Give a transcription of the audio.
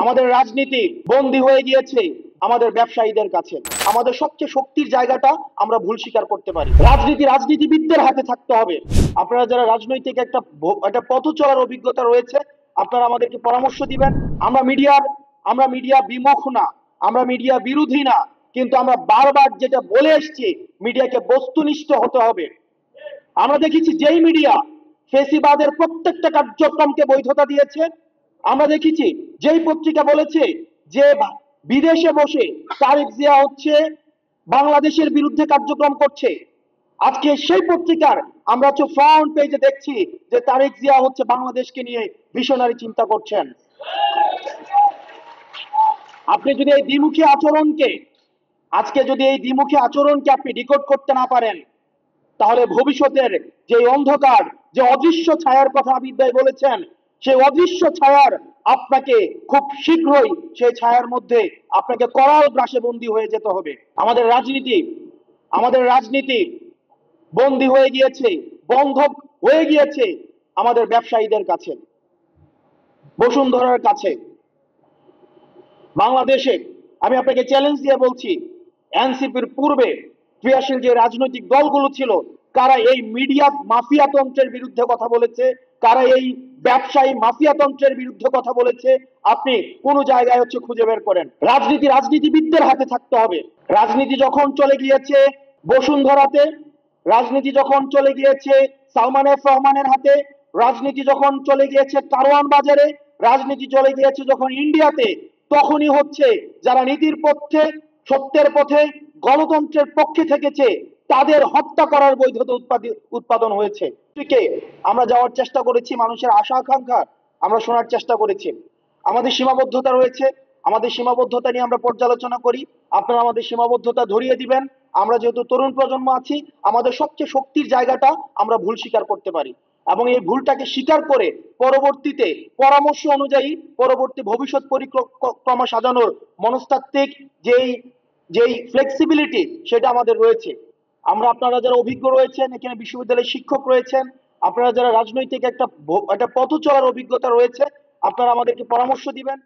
আমাদের রাজনীতি বন্দী হয়ে গিয়েছে আমাদের ব্যবসায়ীদের কাছে। আমাদের সবচেয়ে শক্তির জায়গাটা আমরা ভুল স্বীকার করতে পারি। রাজনীতিবিদদের হাতে থাকতে হবে। আপনারা যারা রাজনৈতিক একটা পথ চলার অভিজ্ঞতা রয়েছে, আপনারা আমাদেরকে পরামর্শ দিবেন। আমরা মিডিয়া বিমুখ না, আমরা মিডিয়া বিরোধী না, কিন্তু আমরা বারবার যেটা বলে এসেছি, মিডিয়াকে বস্তুনিষ্ঠ হতে হবে। আমরা দেখেছি যেই মিডিয়া ফেসিবাদের প্রত্যেকটা কার্যক্রমকে বৈধতা দিয়েছে, আমরা দেখেছি যেই পত্রিকা বলেছে যে বিদেশে বসে তারেক জিয়া হচ্ছে বাংলাদেশের বিরুদ্ধে কার্যক্রম করছে, আজকে সেই পত্রিকার আমরা হচ্ছে ফ্রন্ট পেজে দেখছি যে তারেক জিয়া হচ্ছে বাংলাদেশকে নিয়ে ভিশনারি চিন্তা করছেন। আপনি যদি এই দ্বিমুখী আচরণকে আপনি ডিকোড করতে না পারেন, তাহলে ভবিষ্যতের যে অন্ধকার, যে অদৃশ্য ছায়ার কথা আবিদ ভাই বলেছেন, সেই অদৃশ্য ছায়ার আপনাকে খুব শীঘ্রই সেই ছায়ার মধ্যে আপনাকে করাল গ্রাসে বন্দী হয়ে যেতে হবে। আমাদের রাজনীতি বন্দী হয়ে গিয়েছে, বন্ধক হয়ে গিয়েছে আমাদের ব্যবসায়ীদের কাছে, বসুন্ধরার কাছে। বাংলাদেশে আমি আপনাকে চ্যালেঞ্জ দিয়ে বলছি, এনসিপির পূর্বে ক্রিয়াশীল যে রাজনৈতিক দলগুলো ছিল, কারা এই মিডিয়া মাফিয়া তন্ত্রের বিরুদ্ধে কথা বলেছে, কারা এই ব্যবসায়ী মাফিয়া তন্ত্রের বিরুদ্ধে কথা বলেছে, আপনি কোন জায়গায় হচ্ছে খুঁজে বের করেন। রাজনীতিবিদদের হাতে থাকতে হবে। রাজনীতি যখন চলে গিয়েছে বসুন্ধরাতে, রাজনীতি যখন চলে গিয়েছে সালমান এফ রহমানের হাতে, রাজনীতি যখন চলে গিয়েছে কারওয়ান বাজারে, রাজনীতি চলে গিয়েছে যখন ইন্ডিয়াতে, তখনই হচ্ছে যারা নীতির পথে, সত্যের পথে, গণতন্ত্রের পক্ষে থেকেছে, তাদের হত্যা করার বৈধতা উৎপাদন হয়েছে। আমরা যাওয়ার চেষ্টা করেছি, মানুষের আশা আকাঙ্ক্ষা আমরা শোনার চেষ্টা করেছি। আমাদের সীমাবদ্ধতা রয়েছে, আমাদের সীমাবদ্ধতা নিয়ে আমরা পর্যালোচনা করি, আপনারা আমাদের সীমাবদ্ধতা ধরিয়ে দিবেন। আমরা যেহেতু তরুণ প্রজন্ম আছি, আমাদের সবচেয়ে শক্তির জায়গাটা আমরা ভুল স্বীকার করতে পারি, এবং এই ভুলটাকে স্বীকার করে পরবর্তীতে পরামর্শ অনুযায়ী পরবর্তী ভবিষ্যৎ পরিক্রমা সাজানোর মনস্তাত্ত্বিক যেই ফ্লেক্সিবিলিটি সেটা আমাদের রয়েছে। আপনারা যারা অভিজ্ঞ রয়েছেন, এখানে বিশ্ববিদ্যালয়ের শিক্ষক রয়েছেন, আপনারা যারা রাজনৈতিক একটা পথ চলার অভিজ্ঞতা রয়েছে, আপনারা আমাদেরকে পরামর্শ দিবেন।